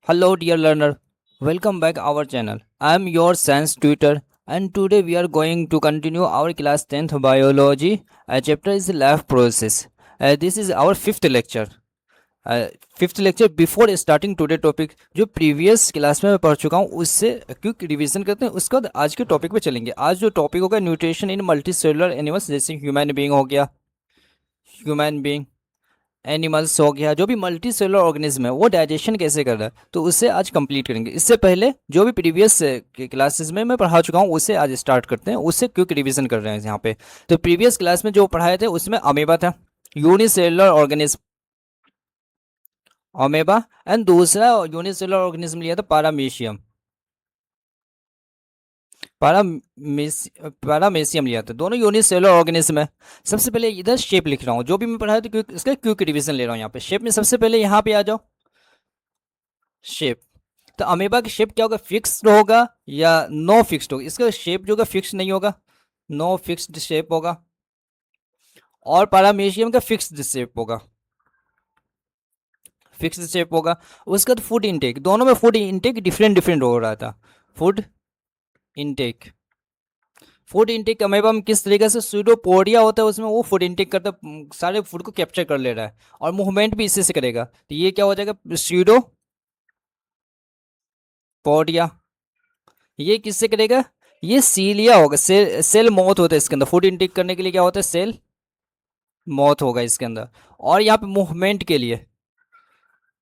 Hello, dear learner. Welcome back our channel. I am your science tutor, and today we are going to continue our class 10th biology. Chapter is life process. This is our fifth lecture. Fifth lecture before starting today topic जो previous class में मैं पढ़ चुका हूँ उससे quick revision करते हैं। उसके बाद आज के टॉपिक पे चलेंगे। आज जो टॉपिक होगा nutrition in multi cellular animals, जैसे ह्यूमन बीइंग हो गया, ह्यूमन बीइंग एनिमल्स हो गया, जो भी मल्टी सेलुलर ऑर्गेनिज्म है वो डाइजेशन कैसे कर रहा है, तो उससे आज कंप्लीट करेंगे। इससे पहले जो भी प्रीवियस क्लासेस में मैं पढ़ा चुका हूँ उससे आज स्टार्ट करते हैं, उससे क्विक रिवीजन कर रहे हैं यहाँ पे। तो प्रीवियस क्लास में जो पढ़ाए थे उसमें अमीबा था, यूनिसेलुलर ऑर्गेनिज्म अमीबा, एंड दूसरा यूनिसेलुलर ऑर्गेनिज्म लिया था पारामीशियम, पैरामेशियम लिया था। दोनों यूनिसेलुलर ऑर्गेनिज्म है। सबसे पहले इधर शेप लिख रहा हूँ, जो भी मैं पढ़ाया था इसका क्विक रिवीजन ले रहा हूँ यहाँ पे। शेप में सबसे पहले यहाँ पे आ जाओ। शेप, तो अमीबा की शेप क्या होगा, फिक्स्ड होगा या नो फिक्स्ड होगा? इसका शेप जो होगा फिक्स्ड नहीं होगा, नो फिक्स्ड शेप होगा। और पैरामेशियम का फिक्स्ड शेप होगा, फिक्स्ड शेप होगा। उसका तो फूड इनटेक, दोनों में फूड इनटेक डिफरेंट डिफरेंट हो रहा था। Food intake, food intake amoeba में किस तरीके से सूडोपोडिया होता है उसमें वो फूड इनटेक करता है, सारे फूड को कैप्चर कर ले रहा है और मूवमेंट भी इसी से करेगा। तो ये क्या हो जाएगा, सूडोपोडिया। ये किससे करेगा, ये सीलिया होगा। सेल मौत होता है इसके अंदर। फूड इनटेक करने के लिए क्या होता है, सेल मौत होगा इसके अंदर। और यहाँ पे मूवमेंट के लिए,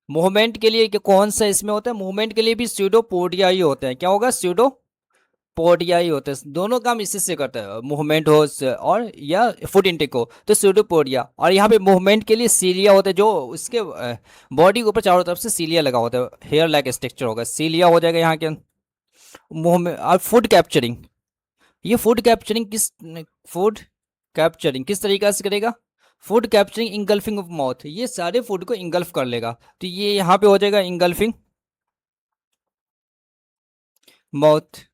मूवमेंट के लिए कौन सा इसमें होता है, मूवमेंट के लिए भी सूडोपोडिया ही होता है। क्या होगा, सूडोपोडिया ही होता है। दोनों काम इसी से करता है, मूवमेंट हो और या फूड इनटेक हो तो सूडोपोडिया। और यहाँ पे मूवमेंट के लिए सीलिया होता है, जो उसके बॉडी के ऊपर चारों तरफ से सीलिया लगा होता है, हेयर लाइक स्ट्रक्चर होगा, सीलिया हो जाएगा यहाँ के मूवमेंट। और फूड कैप्चरिंग, ये फूड कैप्चरिंग किस तरीके से करेगा, food capturing engulfing of mouth, ये सारे फूड को इंगल्फ कर लेगा। तो ये यहाँ पे हो जाएगा इंगल्फिंग माउथ।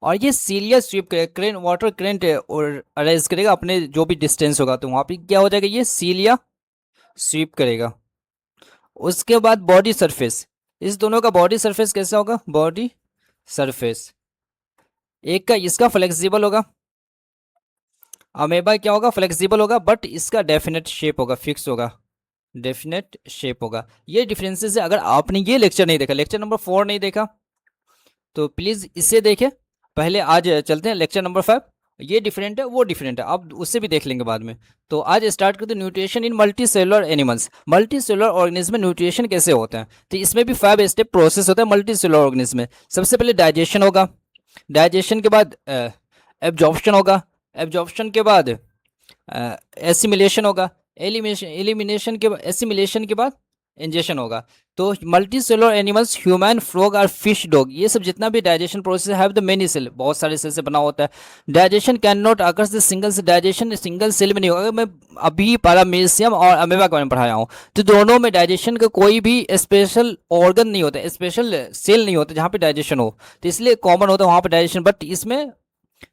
और ये सीलिया स्वीप करेगा, क्रेन वाटर करेंट और अरेज करेगा अपने जो भी डिस्टेंस होगा, तो वहाँ पे क्या हो जाएगा, ये सीलिया स्वीप करेगा। उसके बाद बॉडी सरफेस, इस दोनों का बॉडी सरफेस कैसा होगा, बॉडी सरफेस एक का इसका फ्लेक्सिबल होगा, अमेबा क्या होगा, फ्लेक्सिबल होगा, बट इसका डेफिनेट शेप होगा, फिक्स होगा, डेफिनेट शेप होगा। ये डिफरेंसेस है। अगर आपने ये लेक्चर नहीं देखा, लेक्चर नंबर 4 नहीं देखा, तो प्लीज़ इसे देखें पहले। आज चलते हैं लेक्चर नंबर 5। ये डिफरेंट है, वो डिफरेंट है, आप उससे भी देख लेंगे बाद में। तो आज स्टार्ट करते हैं nutrition in multi cellular animals. Multi cellular organism में न्यूट्रिशन कैसे होता है, तो इसमें भी 5 स्टेप प्रोसेस होता है मल्टी सेलुलर ऑर्गेनिज्म में। सबसे पहले डाइजेशन होगा, डाइजेशन के बाद एब्जॉर्प्शन होगा, एब्जॉर्प्शन के बाद एसिमिलेशन होगा, एलिमिनेशन के बाद एसिमिलेशन के बाद इंजेक्शन होगा। तो multi cellular animals, human, frog और फिश, डॉग, ये सब जितना भी digestion process have the many cell, बहुत सारे सेल से बना होता है। Digestion can not occurs the single cell, digestion सिंगल सेल में नहीं होगा। मैं अभी पैरामेशियम और अमीबा के बारे में पढ़ाया हूँ, तो दोनों में डाइजेशन का कोई भी स्पेशल ऑर्गन नहीं होता, स्पेशल सेल नहीं होता जहाँ पे डाइजेशन हो, तो इसलिए कॉमन होता है वहाँ पे डाइजेशन। बट इसमें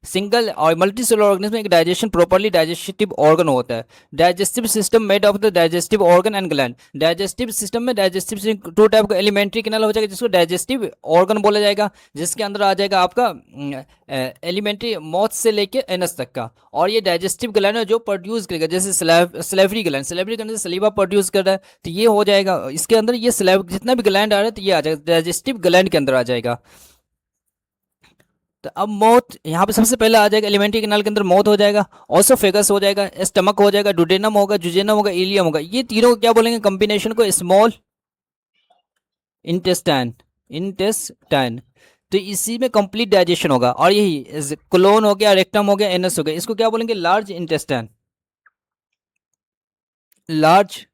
सिंगल और मल्टी सेलुलर ऑर्गेनिज्म में एक डाइजेशन प्रॉपर्ली डाइजेस्टिव ऑर्गन होता है। Digestive system made of the digestive organ and gland, digestive system में डाइजेस्टिव टू टाइप का एलिमेंट्री कैनाल हो जाएगा जिसको डाइजेस्टिव ऑर्गन बोला जाएगा, जिसके अंदर आ जाएगा आपका एलिमेंट्री माउथ से लेके एनस तक का। और ये डाइजेस्टिव ग्लैंड है जो प्रोड्यूस करेगा, जैसे सलेवरी ग्लैंड, सलेवरी ग्लैंड से सलीवा प्रोड्यूस कर रहा है, तो ये हो जाएगा इसके अंदर। ये जितना भी ग्लैंड आ रहा है तो ये आ जाएगा डाइजेस्टिव ग्लैंड के अंदर आ जाएगा। तो अब मौत यहाँ पे सबसे पहले आ जाएगा, एलिमेंट्री कैनाल के अंदर मौत हो जाएगा, ऑसोफेगस हो जाएगा, स्टमक हो जाएगा, डुडेनम होगा, जुजेनम होगा, इलियम होगा। ये तीनों को क्या बोलेंगे, कॉम्बिनेशन को स्मॉल इंटेस्टाइन, इंटेस्टाइन। तो इसी में कंप्लीट डाइजेशन होगा। और यही कोलोन हो गया, रेक्टम हो गया, एनस हो गया, इसको क्या बोलेंगे, लार्ज इंटेस्टाइन, लार्ज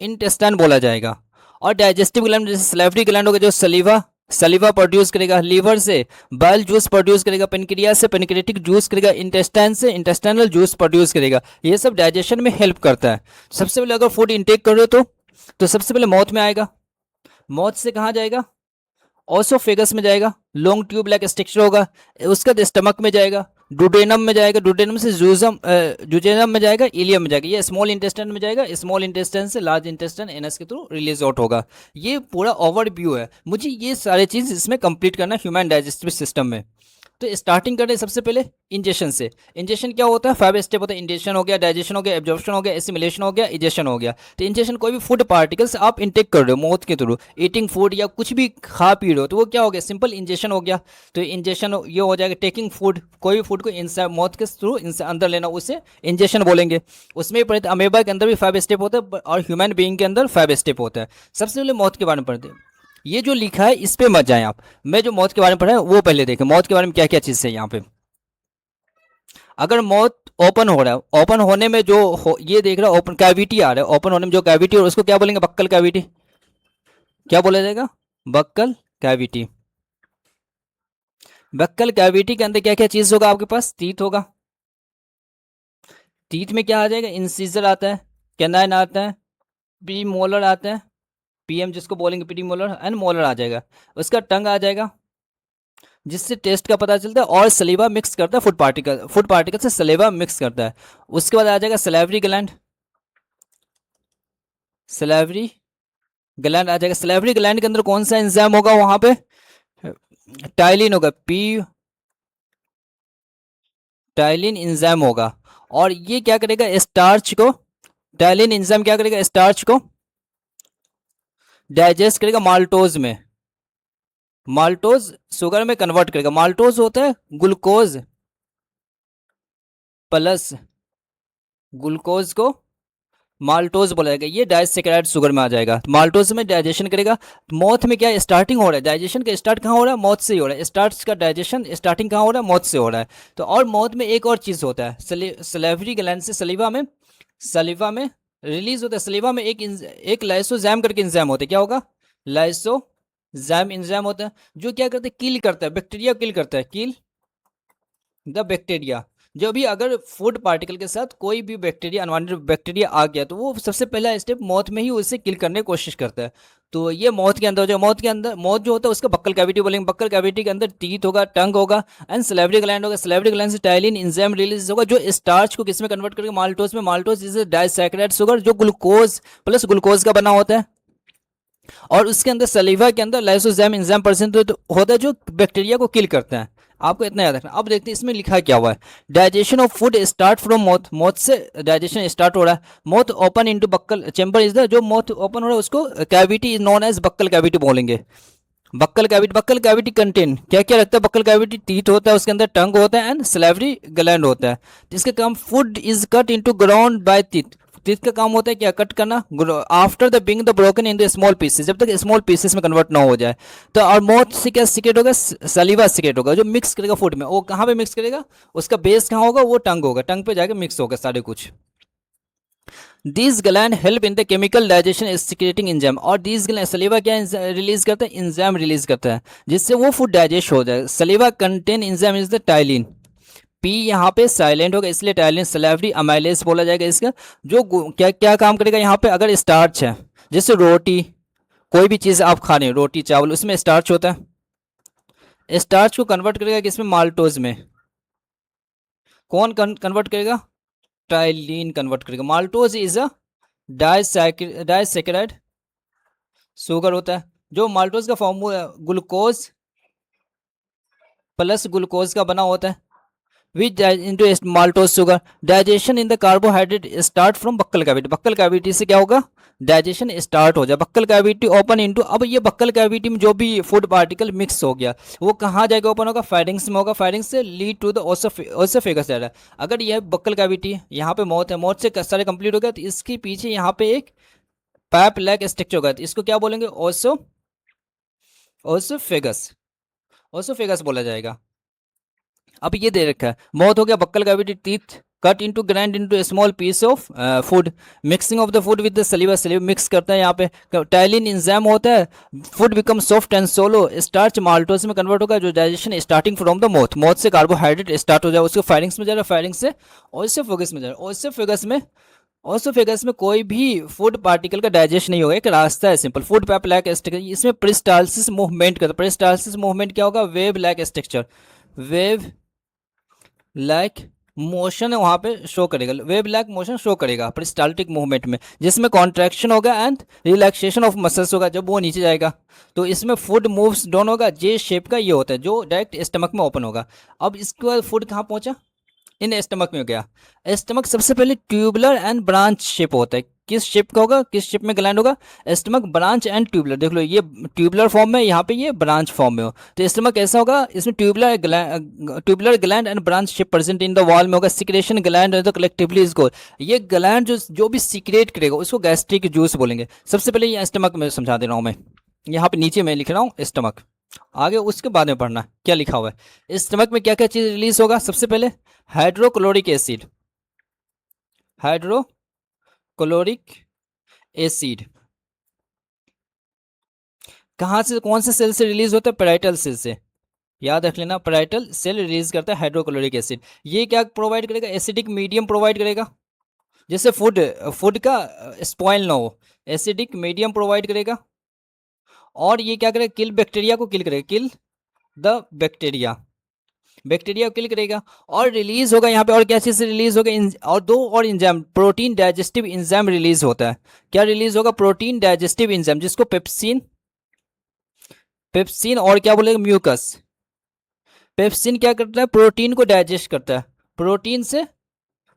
इंटेस्टाइन बोला जाएगा। और डाइजेस्टिव ग्लैंड जैसे सलेवरी ग्लैंड होगा जो सलीवा सलीवा प्रोड्यूस करेगा, लीवर से बाइल जूस प्रोड्यूस करेगा, पेनक्रियास से पेनक्रेटिक जूस करेगा, इंटेस्टाइन से इंटेस्टाइनल जूस प्रोड्यूस करेगा। ये सब डाइजेशन में हेल्प करता है। सबसे पहले अगर फूड इंटेक कर रहे हो तो सबसे पहले माउथ में आएगा, माउथ से कहाँ जाएगा, ऑसोफेगस में जाएगा, लॉन्ग ट्यूब लाइक स्ट्रक्चर होगा, उसका स्टमक में जाएगा, डुडेनम में जाएगा, डुडेनम से जूजम जुजेनम में जाएगा, इलियम में जाएगा, ये स्मॉल इंटेस्टाइन में जाएगा, स्मॉल इंटेस्टाइन से लार्ज इंटेस्टाइन एनएस के थ्रू रिलीज आउट होगा। ये पूरा ओवरव्यू है, मुझे ये सारे चीज़ इसमें कंप्लीट करना ह्यूमन डाइजेस्टिव सिस्टम में। तो स्टार्टिंग करें सबसे पहले इंजेशन से। इंजेशन क्या होता है, 5 स्टेप होता है। इंजेशन हो गया, डाइजेशन हो गया, एब्जॉर्प्शन हो गया, एसिमिलेशन हो गया, इजेशन हो गया। तो इंजेशन कोई भी फूड पार्टिकल्स आप इंटेक कर रहे हो माउथ के थ्रू, ईटिंग फूड या कुछ भी खा पी रहे हो, तो वो क्या हो गया, सिंपल इंजेशन हो गया। तो इंजेशन ये हो जाएगा। टेकिंग फूड, कोई भी फूड को इनसाइड माउथ के थ्रू इनसे अंदर लेना, उसे इंजेशन बोलेंगे। उसमें ही पढ़ते अमेबा के अंदर भी 5 स्टेप होता है और ह्यूमन बीइंग के अंदर 5 स्टेप होता है। सबसे पहले मौत के बारे में पढ़ते हैं। ये जो लिखा है इस पे मत जाएं आप, मैं जो मौत के बारे में पढ़ा है वो पहले देखें। मौत के बारे में क्या क्या चीज़ है यहाँ पे। अगर मौत ओपन हो रहा है, ओपन होने में जो ये देख रहा है ओपन कैविटी आ रहा है, ओपन होने में जो कैविटी और उसको क्या बोलेंगे, बक्कल कैविटी। क्या बोला जाएगा, बक्कल कैविटी। बक्कल कैविटी के अंदर क्या क्या चीज़ होगा आपके पास, टीथ होगा। टीथ में क्या आ जाएगा, इंसीजर आता है, कैनाइन आता है, प्री मोलर आता है, पीएम जिसको बोलेंगे प्री मोलर, एंड मोलर आ जाएगा। उसका टंग आ जाएगा जिससे टेस्ट का पता चलता है, और सलीवा मिक्स करता है, फूड पार्टिकल से सलीवा मिक्स करता है। उसके बाद आ जाएगा सलेवरी ग्लैंड, सलेवरी ग्लैंड आ जाएगा। सलेवरी ग्लैंड के अंदर कौन सा एंजाइम होगा, वहां पे टाइलिन होगा, टाइलिन एंजाइम होगा। और ये क्या करेगा, स्टार्च को, टाइलिन एंजाइम क्या करेगा, स्टार्च को डाइजेस्ट करेगा माल्टोज में, माल्टोज शुगर में कन्वर्ट करेगा। माल्टोज होता है ग्लूकोज प्लस, ग्लूकोज को माल्टोज बोला जाएगा, ये डाइसेकेराइड शुगर में आ जाएगा। तो माल्टोज में डाइजेशन करेगा। मौथ में क्या स्टार्टिंग हो रहा है, डाइजेशन का स्टार्ट कहाँ हो रहा है, मौथ से ही हो रहा है। स्टार्च का डाइजेशन स्टार्टिंग कहाँ हो रहा है, मौथ से हो रहा है। तो और मौथ में एक और चीज़ होता है, सलेवरी ग्लैंड से सलीवा में रिलीज होता है। सलीवा में एक लाइसोजाइम करके इंजाइम होता है, क्या होगा, लाइसोजाइम इंजाइम होता है, जो क्या करता है, किल करता है, बैक्टीरिया किल करता है, किल द बैक्टीरिया। जो भी अगर फूड पार्टिकल के साथ कोई भी बैक्टीरिया, अनवांटेड बैक्टीरिया आ गया, तो वो सबसे पहला स्टेप मौत में ही उसे किल करने की कोशिश करता है। तो ये मौत के अंदर, जो मौत के अंदर मौत जो होता है उसका बक्कल कैविटी बोलेंगे। बक्कल कैविटी के अंदर टीथ होगा, टंग होगा, एंड सलेवरी ग्लैंड होगा। सलेवरी ग्लैंड से टाइलिन एंजाइम रिलीज होगा, जो स्टार्च को किसमें कन्वर्ट करेगा, माल्टोज में। माल्टोज इज डाइसैकेराइड शुगर, जो ग्लूकोज प्लस ग्लूकोज का बना होता है। और उसके अंदर सलीवा के अंदर लाइसोजाइम एंजाइम प्रेजेंट होता है, जो बैक्टीरिया को किल करता है। आपको इतना याद रखना। अब देखते हैं इसमें लिखा क्या हुआ है। Digestion of food start from mouth, mouth से डाइजेशन स्टार्ट हो रहा है। Mouth open into buccal chamber is the, जो मौथ ओपन हो रहा है उसको cavity is known as buccal cavity बोलेंगे। बक्कल कैविटी कंटेन क्या क्या रखता है, बक्कल कैविटी टीथ होता है, उसके अंदर टंग होता है, एंड सलेवरी ग्लैंड होता है। जिसका काम food is cut into ground by teeth, teeth का काम होता है क्या, कट करना, after the being the broken in the small pieces, जब तक स्मॉल पीसेस में कन्वर्ट ना हो जाए। तो और मौथ से क्या सिक्रेट होगा, सलीवा सिक्रेट होगा, जो मिक्स करेगा फूड में। वो कहाँ पे मिक्स करेगा, उसका बेस कहाँ होगा, वो टंग होगा, टंग पे जाके मिक्स होगा सारे कुछ। These gland help in the chemical digestion secreting enzyme, और दीज ग्लैंड सलीवा क्या रिलीज करता है, इंजाइम रिलीज करता है, जिससे वो फूड डाइजेस्ट हो जाए। सलीवा contain enzyme is the ptyalin, P यहाँ पे साइलेंट होगा इसलिए टाइलिन। सलेवरी अमाइलेज बोला जाएगा इसका, जो क्या क्या काम करेगा यहाँ पे, अगर स्टार्च है, जैसे रोटी, कोई भी चीज़ आप खा रहे हो, रोटी चावल, उसमें स्टार्च होता है, स्टार्च को कन्वर्ट करेगा किसमें, माल्टोज में। कौन कन्वर्ट करेगा, टाइलिन कन्वर्ट करेगा। Maltose is a disaccharide sugar होता है, जो माल्टोज का फॉर्मूला ग्लूकोज प्लस ग्लूकोज का बना होता है, which into maltose sugar. Digestion in the carbohydrate start from buccal cavity, buccal cavity से क्या होगा, डाइजेशन स्टार्ट हो जाए। बक्कल कैविटी ओपन इनटू, अब ये बक्कल कैविटी में जो भी फूड पार्टिकल मिक्स हो गया, वो कहाँ जाएगा, ओपन होगा, फाइरिंग्स में होगा, फाइरिंग्स से lead to the oesophagus area. अगर यह बक्कल कैविटी, यहाँ पे मौत है, मौत से सारे कंप्लीट हो गया, तो इसके पीछे यहाँ पे एक पैप लैक स्ट्रक्चर होगा, तो इसको क्या बोलेंगे, ओसोफेगस, ओसोफेगस बोला जाएगा। अब ये दे रखा है, मौत हो गया, buccal cavity, teeth cut into grind into small piece of food, mixing of the food with the saliva, saliva mix करता है यहाँ पे। टाइलिन इंजाइम होता है, food become soft and solo, starch maltose में कन्वर्ट होगा, जो digestion starting from the mouth, mouth से कार्बोहाइड्रेट स्टार्ट हो जाए, उसको फायरिंग्स में जा रहा है, फायरिंग से ओसोफेगस में जा रहा है। ओसोफेगस में कोई भी फूड पार्टिकल का डाइजेशन नहीं होगा, एक रास्ता है simple, food pipe like structure. इसमें पेरिस्टाल्सिस मूवमेंट करता है, पेरिस्टाल्सिस मूवमेंट क्या होगा, wave like structure, wave like motion वहाँ पे शो करेगा, वेव लाइक मोशन शो करेगा पेरिस्टाल्टिक मूवमेंट में, जिसमें कॉन्ट्रैक्शन होगा एंड रिलैक्सेशन ऑफ मसल्स होगा जब वो नीचे जाएगा। तो इसमें फूड मूव्स डाउन होगा, जे शेप का ये होता है जो डायरेक्ट स्टमक में ओपन होगा। अब इसके बाद फूड कहाँ पहुंचा, इन स्टमक में गया। स्टमक सबसे पहले ट्यूबुलर एंड ब्रांच शेप होता है, किस शेप का होगा, किस शेप में ग्लैंड होगा, स्टमक ब्रांच एंड ट्यूबुलर। देख लो ये ट्यूबुलर फॉर्म में, यहाँ पे ये ब्रांच फॉर्म में हो, तो स्टमक कैसा होगा, इसमें tubular gland and branch shape present in the wall में होगा। सिक्रेशन ग्लैंड तो कलेक्टिवली इसको, ये ग्लैंड जो भी सीक्रेट करेगा उसको गैस्ट्रिक जूस बोलेंगे। सबसे पहले ये स्टमक में समझा दे रहा हूँ मैं, यहाँ पे नीचे मैं लिख रहा हूँ स्टमक, आगे उसके बाद में पढ़ना क्या लिखा हुआ है। स्टमक में क्या क्या चीज रिलीज होगा, सबसे पहले हाइड्रोक्लोरिक एसिड, हाइड्रोक्लोरिक एसिड कहाँ से, कौन से सेल से रिलीज होता है, पैराइटल सेल से, याद रख लेना, पैराइटल सेल रिलीज करता है हाइड्रोक्लोरिक एसिड। ये क्या प्रोवाइड करेगा, एसिडिक मीडियम प्रोवाइड करेगा, जैसे फूड फूड का स्पॉइल ना हो, एसिडिक मीडियम प्रोवाइड करेगा। और ये क्या करेगा, किल बैक्टीरिया को किल करेगा, किल द बैक्टीरिया, बैक्टीरिया को किल करेगा। और रिलीज होगा यहाँ पे, और क्या चीज़ से रिलीज होगा, और दो और enzyme, protein digestive enzyme release होता है। क्या रिलीज होगा, प्रोटीन डाइजेस्टिव इंजाइम, जिसको पेप्सिन, पेप्सिन और क्या बोलेगा, म्यूकस। पेप्सिन क्या करता है, प्रोटीन को डाइजेस्ट करता है, प्रोटीन से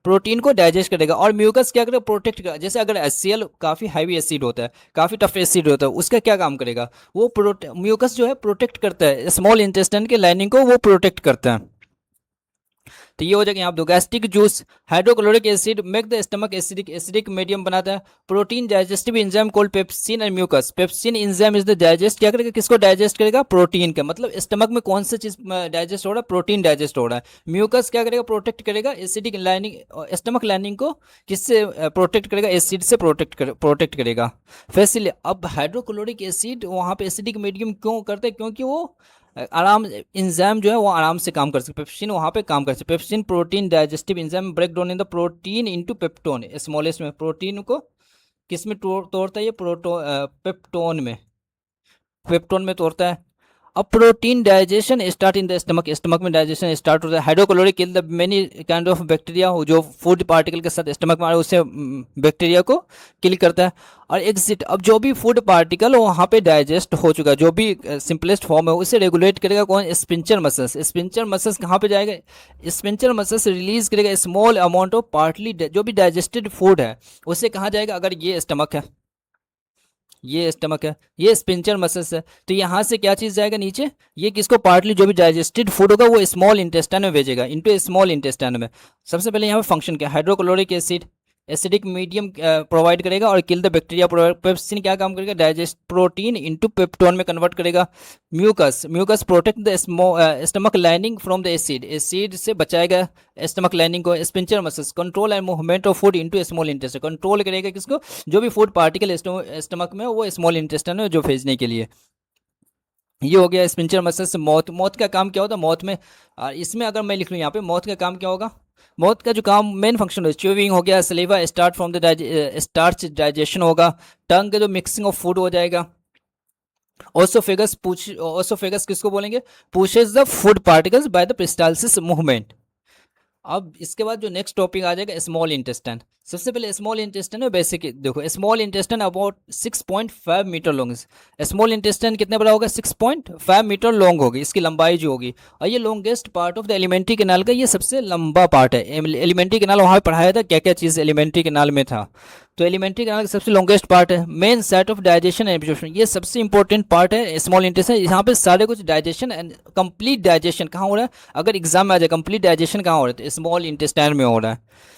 प्रोटीन को डाइजेस्ट करेगा। और म्यूकस क्या करेगा, प्रोटेक्ट करेगा। जैसे अगर HCl काफ़ी हैवी एसिड होता है, काफ़ी टफ एसिड होता है, उसका क्या काम करेगा, वो म्यूकस जो है प्रोटेक्ट करता है, स्मॉल इंटेस्टाइन के लाइनिंग को वो प्रोटेक्ट करता है। तो ये हो जाएगा यहाँ पे, gastric juice, hydrochloric acid make the stomach acidic, acidic medium बनाता है। Protein digestive enzyme called pepsin and mucus, pepsin enzyme is the digest, क्या करेगा, किसको डाइजेस्ट करेगा, प्रोटीन का, मतलब स्टमक में कौन सा चीज डाइजेस्ट हो रहा है, प्रोटीन डाइजेस्ट हो रहा है। म्यूकस क्या करेगा, प्रोटेक्ट करेगा एसिडिक लाइनिंग, स्टमक लाइनिंग को किससे प्रोटेक्ट करेगा, एसिड से प्रोटेक्ट करेगा। फैसिल अब हाइड्रोक्लोरिक एसिड वहाँ पे एसिडिक मीडियम क्यों करते हैं, क्योंकि वो आराम, इंजाइम जो है वो आराम से काम कर सकते, पेप्सिन वहाँ पे काम कर सकते। Pepsin protein digestive enzyme break down in the protein into peptone, smallest में प्रोटीन को किस में तोड़ता है, ये पेप्टोन में, पेप्टोन में तोड़ता है। अब protein digestion start in the stomach, stomach में डाइजेशन स्टार्ट होता है। Hydrochloric kill the many kind of bacteria, जो फूड पार्टिकल के साथ स्टमक में आ रहा है उससे बैक्टीरिया को किल करता है। और एग्जिट, अब जो भी फूड पार्टिकल वहाँ पे डाइजेस्ट हो चुका है, जो भी सिंपलेस्ट फॉर्म है, उसे रेगुलेट करेगा कौन, स्पिंचर मसल्स। स्पिंचर मसल्स कहाँ पे जाएगा, स्पिंचर मसल्स रिलीज करेगा स्मॉल अमाउंट ऑफ पार्टली जो भी डाइजेस्टेड फूड है उसे कहाँ जाएगा, अगर ये स्टमक है, ये स्टमक है, ये स्पिंचर मसल्स है, तो यहाँ से क्या चीज़ जाएगा नीचे, ये किसको, पार्टली जो भी डाइजेस्टेड फूड होगा वो स्मॉल इंटेस्टाइन में भेजेगा, इनटू स्मॉल इंटेस्टाइन में। सबसे पहले यहाँ पे फंक्शन क्या, hydrochloric acid acidic medium provide करेगा और किल द बैक्टीरिया। पेप्सिन क्या काम करेगा, डाइजेस्ट प्रोटीन इनटू पेप्टोन में कन्वर्ट करेगा। Mucus, mucus protect the stomach lining from the acid, acid से बचाएगा स्टमक लाइनिंग को। Sphincter muscles control and movement of food into small intestine, control करेगा किसको, जो भी फूड पार्टिकल स्टमक में वो स्मॉल इंटेस्टाइन में जो भेजने के लिए। ये हो गया स्पिंचर मसल्स। मौत, मौत का काम क्या होता है, मौत में इसमें अगर मैं लिख लूँ यहाँ पे, मौत का काम क्या होगा, मौत का जो काम मेन फंक्शन है, च्यूइंग हो गया, सलीवा start from the starch digestion होगा, टंग का जो मिक्सिंग ऑफ फूड हो जाएगा। ओसोफेगस किसको बोलेंगे, pushes the food particles by the peristalsis movement. अब इसके बाद जो नेक्स्ट टॉपिक आ जाएगा स्मॉल इंटेस्टाइन। सबसे पहले स्मॉल इंटेस्टाइन में बेसिक देखो, small intestine about 6.5 metre long. Small intestine कितने बड़ा होगा, 6.5 मीटर लॉन्ग होगी इसकी लंबाई जो होगी। और ये longest part of the alimentary canal का ये सबसे लंबा पार्ट है। एलिमेंट्री कैनाल वहाँ पढ़ाया था क्या क्या चीज़ एलिमेंट्री कैनाल में था, तो एलिमेंट्री कैनाल का सबसे लॉन्गेस्ट पार्ट है। Main site of digestion and absorption, ये सबसे इंपॉर्टेंट पार्ट है स्मॉल इंटेस्टाइन। यहाँ पे सारे कुछ डाइजेशन एंड कंप्लीट डाइजेशन कहाँ हो रहा है, अगर एग्जाम में आ जाए कंप्लीट डाइजेशन कहाँ हो रहा है, तो स्मॉल इंटेस्टाइन में हो रहा है।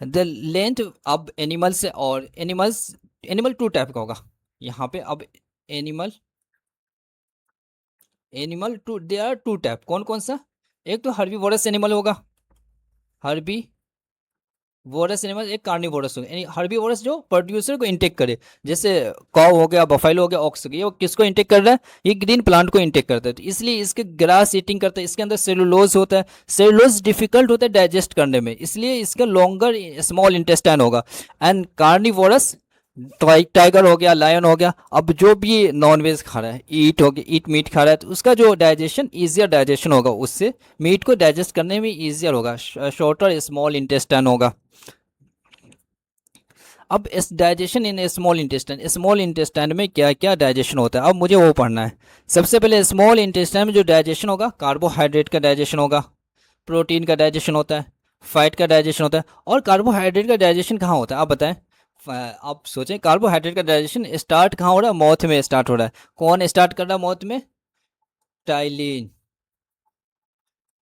द लेंथ, अब एनिमल से, और एनिमल टू टाइप का होगा यहाँ पे। अब animal two, they are two type, कौन कौन सा, एक तो हर्बीवोरस एनिमल होगा, हर्बी वोरस एनिमल, एक कार्निवोरस हो गया, यानी हर्बीवोरस जो प्रोड्यूसर को इंटेक करे, जैसे कॉव हो गया, बफेलो हो गया, ऑक्स हो गया, ये किसको इंटेक कर रहा है, ये ग्रीन प्लांट को इंटेक करता है, तो इसलिए इसके ग्रास ईटिंग करता है। इसके अंदर सेलुलोज होता है, सेलुलोज डिफिकल्ट होता है डाइजेस्ट करने में, इसलिए इसका लॉन्गर स्मॉल इंटेस्टाइन होगा। एंड कार्निवोरस, टाइगर हो गया, लायन हो गया। अब जो भी नॉन वेज खा रहा है, ईट हो गया, ईट मीट खा रहा है, तो उसका जो डाइजेशन ईजियर डाइजेशन होगा, उससे मीट को डाइजेस्ट करने में ईजियर होगा, शॉर्टर स्मॉल इंटेस्टाइन होगा। अब इस डाइजेशन इन स्मॉल इंटेस्टाइन में क्या क्या डाइजेशन होता है, अब मुझे वो पढ़ना है। सबसे पहले स्मॉल इंटेस्टाइन में जो डाइजेशन होगा, कार्बोहाइड्रेट का डाइजेशन होगा, प्रोटीन का डाइजेशन होता है, फैट का डाइजेशन होता है। और कार्बोहाइड्रेट का डाइजेशन कहाँ होता है आप बताएं। आप सोचें, कार्बोहाइड्रेट का डाइजेशन स्टार्ट कहाँ हो रहा है, माउथ में स्टार्ट हो रहा है। कौन स्टार्ट कर रहा है माउथ में? टाइलिन।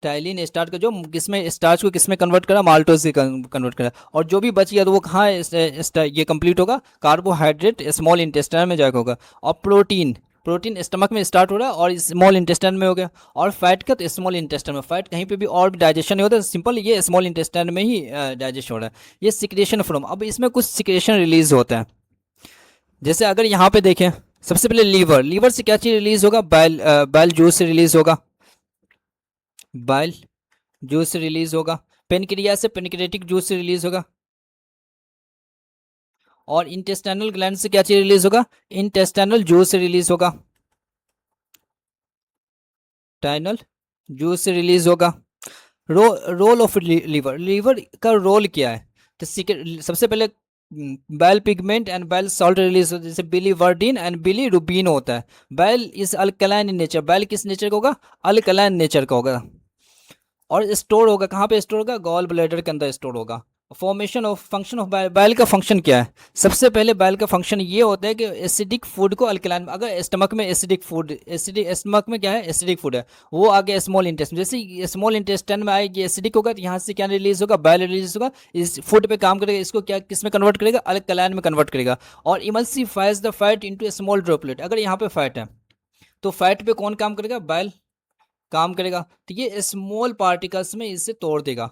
टाइलिन स्टार्च का जो किसमें, स्टार्च को किसमें कन्वर्ट करा, माल्टोज से कन्वर्ट करा। और जो भी बच गया तो वो कहाँ ये कंप्लीट होगा, कार्बोहाइड्रेट स्मॉल इंटेस्टाइन में जाकर होगा। और प्रोटीन, प्रोटीन स्टमक में स्टार्ट हो रहा है और स्मॉल इंटेस्टाइन में हो गया। और फैट का तो स्मॉल इंटेस्टाइन में, फैट कहीं पे भी और भी डाइजेशन नहीं होता, सिंपल ये स्मॉल इंटेस्टाइन में ही डाइजेस्ट हो रहा है। ये सिक्रेशन फ्रॉम, अब इसमें कुछ सिक्रेशन रिलीज होता है। जैसे अगर यहाँ पे देखें, सबसे पहले लीवर, लीवर से क्या चीज़ रिलीज होगा, बाइल, बाइल जूस से रिलीज होगा, बाइल जूस रिलीज होगा। पेनक्रियास से पेनक्रेटिक जूस रिलीज होगा। और इंटेस्टाइनल ग्लैंड से क्या चीज रिलीज होगा, इंटेस्टाइनल जूस रिलीज होगा, टाइनल जूस रिलीज होगा। रोल ऑफ लीवर, लीवर का रोल क्या है? तो सबसे पहले बैल पिगमेंट एंड बैल सॉल्ट रिलीज होता है, जैसे बिलीवर्डिन एंड बिलीरुबिन होता है। बैल इज अल्कलाइन इन नेचर, बैल किस नेचर का होगा, अल्कलाइन नेचर का होगा। और स्टोर होगा कहाँ पे, स्टोर होगा गॉल ब्लैडर के अंदर स्टोर होगा। फॉर्मेशन ऑफ फंक्शन ऑफ बैल का फंक्शन क्या है? सबसे पहले बैल का फंक्शन ये होता है कि एसिडिक फूड को अल्कलाइन, अगर स्टमक में एसिडिक फूड, एसिडिक स्टमक में क्या है, एसिडिक फूड है, वो आगे स्मॉल इंटेस्टाइन, जैसे स्मॉल इंटेस्टाइन में आएगी एसिडिक होगा, तो यहाँ से क्या रिलीज होगा, बैल रिलीज होगा, इस फूड पे काम करेगा, इसको क्या किस में कन्वर्ट करेगा, अल्कलाइन में कन्वर्ट करेगा। और emulsifies the fat into a small droplet, अगर यहाँ पे फैट है तो फैट पे कौन काम करेगा, बैल काम करेगा। तो ये स्मॉल पार्टिकल्स में इसे तोड़ देगा,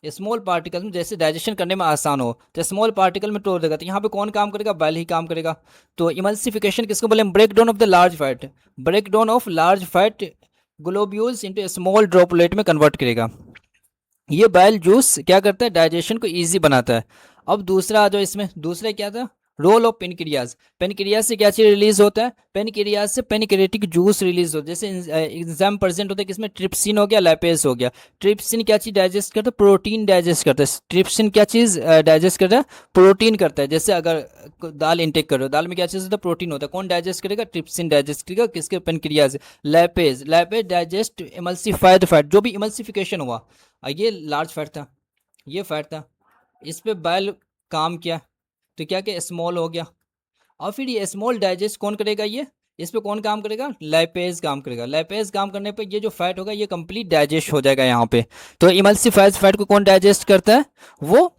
स्मॉल पार्टिकल में जैसे डाइजेशन करने में आसान हो तो स्मॉल पार्टिकल में तोड़ देगा। तो यहाँ पे कौन काम करेगा, बैल ही काम करेगा। तो इमल्सिफिकेशन किसको बोले, break down of the large fat, break down of large fat globules into small droplet में कन्वर्ट करेगा। ये बैल जूस क्या करता है, डाइजेशन को ईजी बनाता है। अब दूसरा जो इसमें, दूसरा क्या था, रोल ऑफ पेनक्रियाज, पेनक्रियाज से क्या चीज रिलीज होता है, पेनक्रियाज से पेनक्रेटिक जूस रिलीज होता है। जैसे एग्जाम प्रेजेंट होता है किसमें, ट्रिप्सिन हो गया, लैपेज हो गया। ट्रिप्सिन क्या चीज डाइजेस्ट करता है, प्रोटीन डाइजेस्ट करता है। ट्रिप्सिन क्या चीज डाइजेस्ट करता है, प्रोटीन करता है। जैसे अगर दाल इंटेक कर रहे हो, दाल में क्या चीज होता है, प्रोटीन होता है, कौन डाइजेस्ट करेगा, ट्रिप्सिन डाइजेस्ट करेगा, किसके, पेनक्रियाज। लैपेज, लैपेज डाइजेस्ट इमल्सिफाइड फैट, जो भी इमल्सिफिकेशन हुआ, ये लार्ज फैट था, ये फैट था, इस पे बैल काम किया, तो क्या क्या स्मॉल हो गया। और फिर ये स्मॉल डाइजेस्ट कौन करेगा, ये इस पे कौन काम करेगा, लाइपेज काम करेगा। लाइपेज काम करने पे ये जो फैट होगा ये कंप्लीट डाइजेस्ट हो जाएगा यहाँ पे। तो इमल्सिफाइड फैट को कौन डाइजेस्ट करता है, वो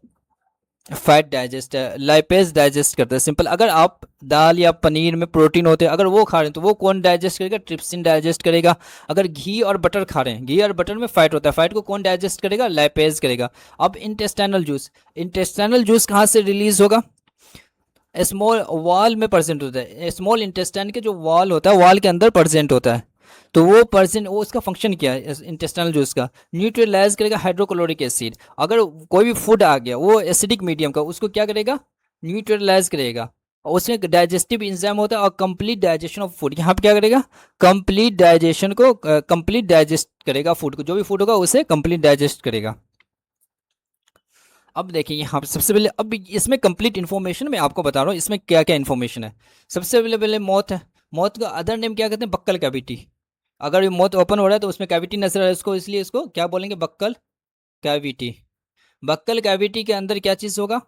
फैट डाइजेस्ट है, लाइपेज डाइजेस्ट करता है। सिंपल, अगर आप दाल या पनीर में प्रोटीन होते हैं अगर वो खा रहे हैं तो वो कौन डाइजेस्ट करेगा, ट्रिप्सिन डाइजेस्ट करेगा। अगर घी और बटर खा रहे हैं, घी और बटर में फैट होता है, फैट को कौन डाइजेस्ट करेगा, लाइपेज करेगा। अब इंटेस्टाइनल जूस, इंटेस्टाइनल जूस कहाँ से रिलीज होगा, स्मॉल वॉल में प्रेजेंट होता है। स्मॉल इंटेस्टाइन के जो वॉल होता है, वॉल के अंदर प्रेजेंट होता है। तो वो पर्सन, वो उसका फंक्शन क्या है इंटेस्टाइनल जूस का, न्यूट्रलाइज करेगा हाइड्रोक्लोरिक एसिड। अगर कोई भी फूड आ गया वो एसिडिक मीडियम का, उसको क्या करेगा, न्यूट्रलाइज करेगा। और उसमें डाइजेस्टिव इंजाइम होता है और कंप्लीट डाइजेशन ऑफ फूड, यहाँ पे क्या करेगा, कंप्लीट डाइजेशन को, कंप्लीट डाइजेस्ट करेगा फूड को, जो भी फूड होगा उसे कंप्लीट डाइजेस्ट करेगा। अब देखिए यहाँ पे सबसे पहले, अब इसमें कंप्लीट इन्फॉर्मेशन मैं आपको बता रहा हूँ इसमें क्या क्या इन्फॉर्मेशन है। सबसे पहले पहले मौत है, मौत का अदर नेम क्या कहते हैं, बक्कल कैविटी। अगर ये मौत ओपन हो रहा है तो उसमें कैविटी नजर आ रहा है इसको, इसलिए इसको क्या बोलेंगे, बक्कल कैविटी। बक्कल कैविटी के अंदर क्या चीज़ होगा,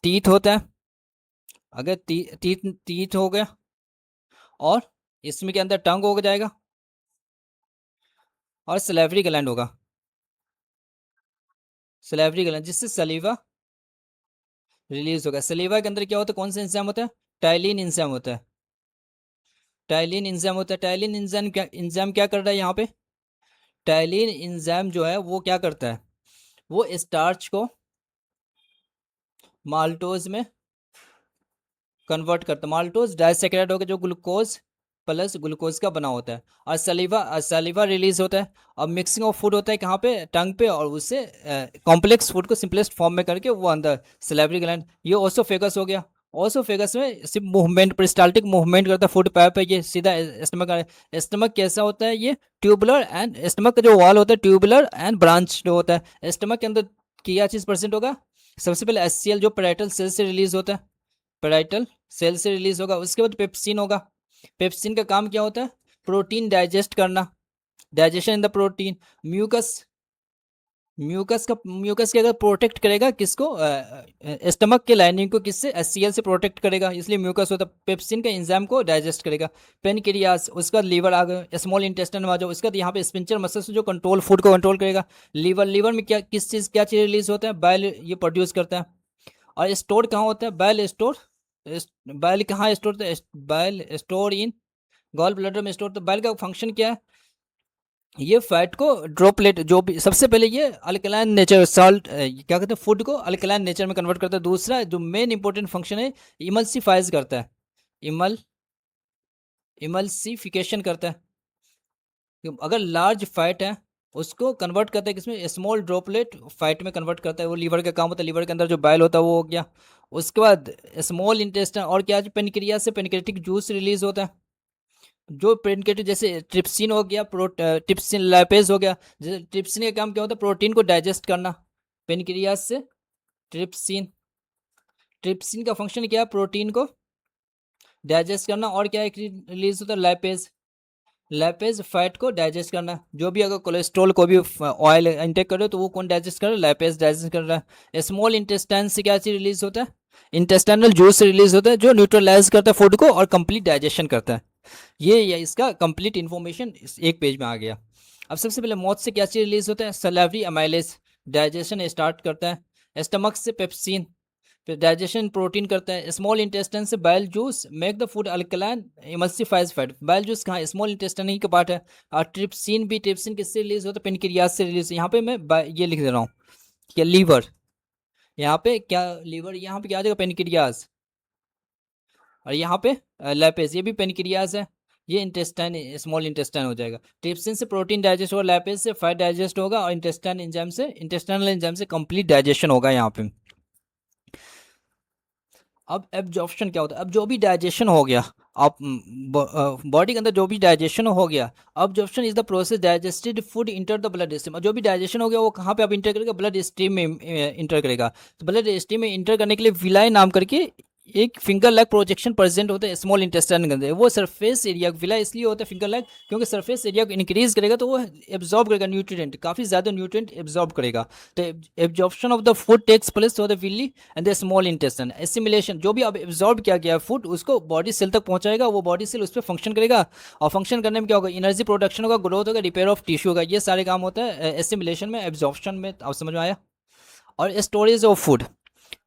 टीथ होता है। अगर टीथ टीथ हो गया, और इसमें के अंदर टंग हो जाएगा, और सलेवरी ग्लैंड होगा, सलेवरी ग्लैंड, जिससे सलीवा रिलीज होगा। सलीवा के अंदर क्या होता है, कौन सा इंजाइम होता है, टाइलिन इंजाइम होता है, टाइलिन इंजाइम होता है। टाइलिन इंजाइम क्या कर रहा है यहाँ पे, टाइलिन इंजाइम जो है वो क्या करता है, वो स्टार्च को माल्टोज में कन्वर्ट करता है। माल्टोज डाइसैकेराइड होकर जो ग्लूकोज प्लस ग्लूकोज का बना होता है। और सलीवा, सलीवा रिलीज होता है। अब मिक्सिंग ऑफ फूड होता है कहाँ पे, टंग पे, और उससे कॉम्प्लेक्स फूड को सिंपलेस्ट फॉर्म में करके वो अंदर सलेवरी ग्लैंड। ये ओसोफेगस हो गया, ओसोफेगस में सिर्फ मूवमेंट, पेरिस्टाल्टिक मूवमेंट करता है, फूड पाइप है ये सीधा स्टमक। स्टमक कैसा होता है, ये ट्यूबुलर एंड, स्टमक का जो वॉल होता है ट्यूबुलर एंड ब्रांच जो होता है। स्टमक के अंदर क्या चीज़ प्रेजेंट होगा, सबसे पहले एचसीएल जो पैराइटल सेल से रिलीज होता है, पैराइटल सेल से रिलीज होगा। उसके बाद पेप्सिन होगा। पेप्सिन का काम क्या होता है, प्रोटीन डाइजेस्ट करना, digestion in the protein. Mucus, mucus के अगर प्रोटेक्ट करेगा किसको, स्टमक के लाइनिंग को, किससे, एचसीएल से प्रोटेक्ट करेगा, इसलिए म्यूकस होता है। पेप्सिन का एंजाइम को डाइजेस्ट करेगा। पेनक्रियास, उसका लीवर आ गया, स्मॉल इंटेस्टाइन में आ जाओ। उसका यहाँ पे स्पिंचर मसल्स जो कंट्रोल फूड को कंट्रोल करेगा। लीवर, लीवर में क्या किस चीज़ क्या चीज़ रिलीज होता है, बाइल ये प्रोड्यूस करता है। और स्टोर कहाँ होता है, बाइल स्टोर, बाइल कहाँ स्टोर होता है, bile store in gall bladder में स्टोर। तो बाइल का फंक्शन क्या है, ये फैट को ड्रॉपलेट, जो भी सबसे पहले ये अल्कलाइन नेचर, सॉल्ट क्या कहते हैं, फूड को अल्कलाइन नेचर में कन्वर्ट करता है। दूसरा जो मेन इंपॉर्टेंट फंक्शन है, इमल्सिफाइज करता है, इमल्सिफिकेशन करता है। अगर लार्ज फैट है उसको कन्वर्ट करता है किसमें, स्मॉल ड्रॉपलेट फैट में कन्वर्ट करता है, वो लीवर का काम होता है। लीवर के अंदर जो बाइल होता है वो हो गया। उसके बाद स्मॉल इंटेस्टाइन, और क्या, पेनक्रिया से पेनक्रेटिक जूस रिलीज होता है, जो पेनक्रेटिक, जैसे ट्रिप्सिन हो गया, ट्रिप्सिन लैपेज हो गया। जैसे ट्रिप्सिन का काम क्या होता है, प्रोटीन को डाइजेस्ट करना, पेनक्रियास से ट्रिप्सिन, ट्रिप्सिन का फंक्शन क्या है, प्रोटीन को डाइजेस्ट करना। और क्या रिलीज होता है, लैपेज, लैपेज फैट को डाइजेस्ट करना। जो भी अगर कोलेस्ट्रॉल को भी ऑयल इंटेक कर रहे हो तो वो कौन डाइजेस्ट कर रहा है, लैपेज डाइजेस्ट कर रहा है। स्मॉल इंटेस्टाइन से क्या चीज रिलीज होता है, इंटेस्टाइनल जूस रिलीज होता है, जो न्यूट्रलाइज करता है फूड को और कंप्लीट डाइजेशन करता है। ये इसका कंप्लीट इन्फॉर्मेशन इस एक पेज में आ गया। अब सबसे पहले मौत से क्या चीज़ रिलीज होता है, सलावरी अमाइलेज, डाइजेशन स्टार्ट करता है। स्टमक से पेप्सिन, फिर डाइजेशन प्रोटीन करता है। स्मॉल इंटेस्टाइन से bile juice make the food alkaline, emulsifies fat. Bile juice कहाँ, स्मॉल इंटेस्टाइन ही का पार्ट है। और ट्रिप्सिन भी, ट्रिप्सिन किससे रिलीज होता है, पेनक्रियास से रिलीज। यहाँ पे मैं ये लिख दे रहा हूँ क्या, लीवर, यहाँ पे क्या लीवर, यहाँ पे क्या आ जाएगा, पेनक्रियास। और यहाँ पे लैपेज, ये भी पेनक्रियास है, ये इंटेस्टाइन, स्मॉल इंटेस्टाइन हो जाएगा। ट्रिप्सिन से प्रोटीन डाइजेस्ट होगा, लैपेज से फैट डाइजेस्ट होगा, और इंटेस्टाइन एंजाइम से, इंटेस्टाइनल एंजाइम से कंप्लीट डाइजेशन होगा यहाँ पे। अब एब्जॉर्प्शन क्या होता है, अब जो भी डाइजेशन हो गया, आप बॉडी के अंदर जो भी डाइजेशन हो गया, absorption is the process digested food enter the blood stream. जो भी डाइजेशन हो गया वो कहाँ पे आप इंटर करेगा, ब्लड स्ट्रीम में इंटर करेगा। तो ब्लड स्ट्रीम में इंटर करने के लिए विलाई नाम करके एक फिंगर लैग प्रोजेक्शन प्रेजेंट होता है स्मॉल इंटेस्टाइन के अंदर। वो सरफेस एरिया, विला इसलिए होता है फिंगर लैग क्योंकि सरफेस एरिया को इंक्रीज करेगा तो वो एब्जॉर्ब करेगा न्यूट्रिएंट, काफ़ी ज़्यादा न्यूट्रिएंट एब्जॉर्ब करेगा। तो absorption of the food takes place through the villi and the small intestine. Assimilation, जो भी अब एब्जॉर्ब किया गया फूड उसको बॉडी सेल तक पहुंचाएगा, वो बॉडी सेल उस पर फंक्शन करेगा, और फंक्शन करने में क्या होगा, एनर्जी प्रोडक्शन होगा, ग्रोथ होगा, रिपेयर ऑफ टिश्यू होगा। ये सारे काम होता है एसिमिलेशन में, एब्जॉर्प्शन में। आप समझ में आया। और storage of food,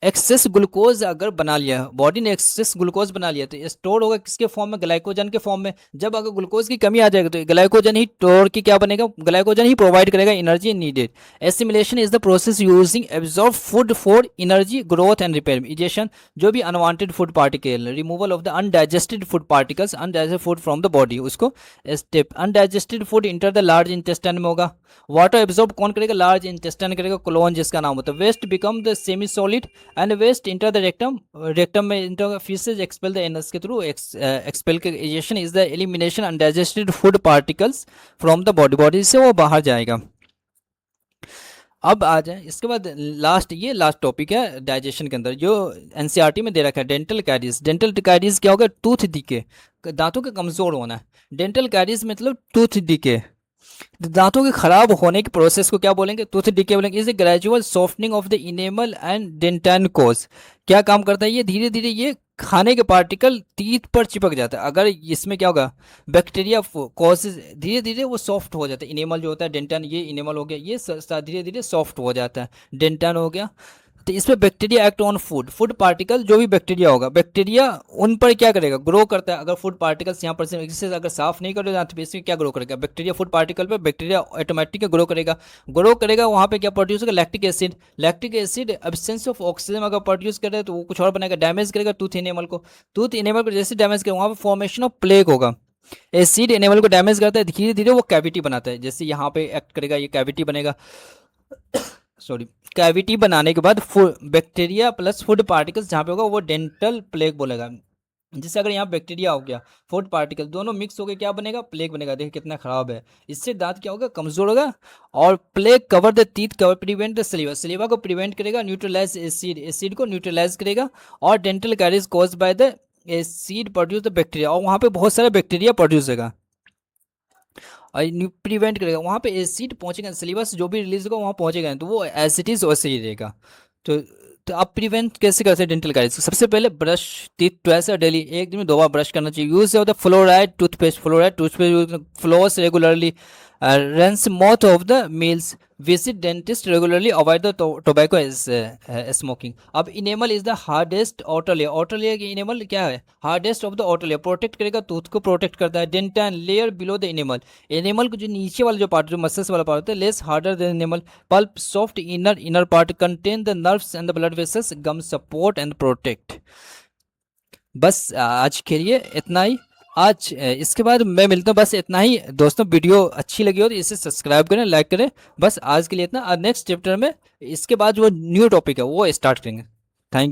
access glucose अगर बना लिया, बॉडी ने एक्सेस ग्लूकोज बना लिया तो स्टोर होगा किसके फॉर्म में, ग्लाइकोजन के फॉर्म में। जब अगर ग्लूकोज की कमी आ जाएगी तो ग्लाइकोजन ही स्टोर की क्या बनेगा, ग्लाइकोजन ही प्रोवाइड करेगा energy needed. Assimilation is the process using absorb food for energy growth and repair. Egestion, जो भी unwanted food particle, removal of the undigested food particles, undigested food from the body, उसको step. Undigested food enter the large intestine में होगा। Water absorb कौन करेगा, large intestine करेगा, colon जिसका नाम होता है। Waste become the semi solid and waste enter the rectum, rectum में enter faeces expel the anus के through. Expulsion is the elimination undigested food particles from the body, body से वो बाहर जाएगा। अब आ जाए इसके बाद लास्ट, ये लास्ट टॉपिक है डाइजेशन के अंदर जो एनसीईआरटी में दे रखा है, डेंटल कैरीज। डेंटल कैरीज क्या होगा, टूथ डिके, दांतों के कमज़ोर होना है। डेंटल कैरीज मतलब टूथ डिके, दांतों के खराब होने की प्रोसेस को क्या बोलेंगे, टूथ डिके बोलेंगे। Is a gradual softening of the enamel and dentine cause. क्या काम करता है, ये धीरे धीरे ये खाने के पार्टिकल टीथ पर चिपक जाता है। अगर इसमें क्या होगा, बैक्टीरिया कॉजेज, धीरे धीरे वो सॉफ्ट हो जाता है। इनेमल जो होता है डेंटाइन, ये इनेमल हो गया, ये धीरे धीरे सॉफ्ट हो जाता है, डेंटाइन हो गया। तो इसमें bacteria act on food, food particle जो भी बैक्टीरिया होगा, बैक्टीरिया उन पर क्या करेगा, ग्रो करता है। अगर फूड पार्टिकल्स यहाँ पर से अगर साफ नहीं करोगे तो इसमें क्या ग्रो करेगा, बैक्टीरिया फूड पार्टिकल पर बैक्टीरिया ऑटोमेटिक ग्रो करेगा। ग्रो करेगा वहाँ पे क्या प्रोड्यूस होगा, lactic acid. Lactic acid absence of oxygen अगर प्रोड्यूस करे तो वो कुछ और बनाएगा, डैमेज करेगा टूथ इनेमल को। टूथ इनेमल को जैसे डैमेज करेगा वहाँ पर फॉर्मेशन ऑफ प्लेग होगा। एसिड इनेमल को डैमेज करता है, धीरे धीरे वो कैविटी बनाता है। जैसे यहाँ पे एक्ट करेगा, ये कैविटी बनेगा। सॉरी कैविटी बनाने के बाद बैक्टीरिया प्लस फूड पार्टिकल्स जहाँ पे होगा वो डेंटल प्लेग बोलेगा। जैसे अगर यहाँ बैक्टीरिया हो गया, फूड पार्टिकल दोनों मिक्स हो गए, क्या बनेगा? प्लेग बनेगा। देखिए कितना खराब है। इससे दांत क्या होगा? कमजोर होगा। और plague cover the teeth, cover prevent the saliva, सलीवा को प्रिवेंट करेगा, न्यूट्रलाइज एसिड, एसिड को न्यूट्रलाइज करेगा। और dental caries cause by the acid produce the bacteria, और वहाँ पे बहुत सारा बैक्टीरिया प्रोड्यूस होगा और प्रिवेंट करेगा। वहाँ पे एसिड पहुँचेगा, सिलेबस जो भी रिलीज होगा वहाँ पहुँचेगा नहीं, तो वो एसिडिस वैसे ही रहेगा। तो तो आप प्रिवेंट कैसे करते हैं डेंटल कैरीज? सबसे पहले ब्रश टीथ ट्वाइस डेली, एक दिन में 2 बार ब्रश करना चाहिए। Use of the fluoride toothpaste, fluoride toothpaste flows regularly, rinse mouth of the meals, visit dentist regularly, avoid the tobacco smoking। अब enamel is the hardest outer layer, outer layer की enamel क्या है? Hardest of the outer layer, protect करेगा, tooth को protect करता है। Danton layer below the enamel, enamel को जो नीचे वाला जो पार्ट, जो मसल्स वाला पार्ट होता है, less harder than enamel. Pulp soft inner part, contain the nerves and the blood vessels, gum support and protect. बस आज के लिए इतना ही। आज इसके बाद मैं मिलता हूँ, बस इतना ही दोस्तों। वीडियो अच्छी लगी हो तो इसे सब्सक्राइब करें, लाइक करें। बस आज के लिए इतना। नेक्स्ट चैप्टर में इसके बाद जो न्यू टॉपिक है वो स्टार्ट करेंगे।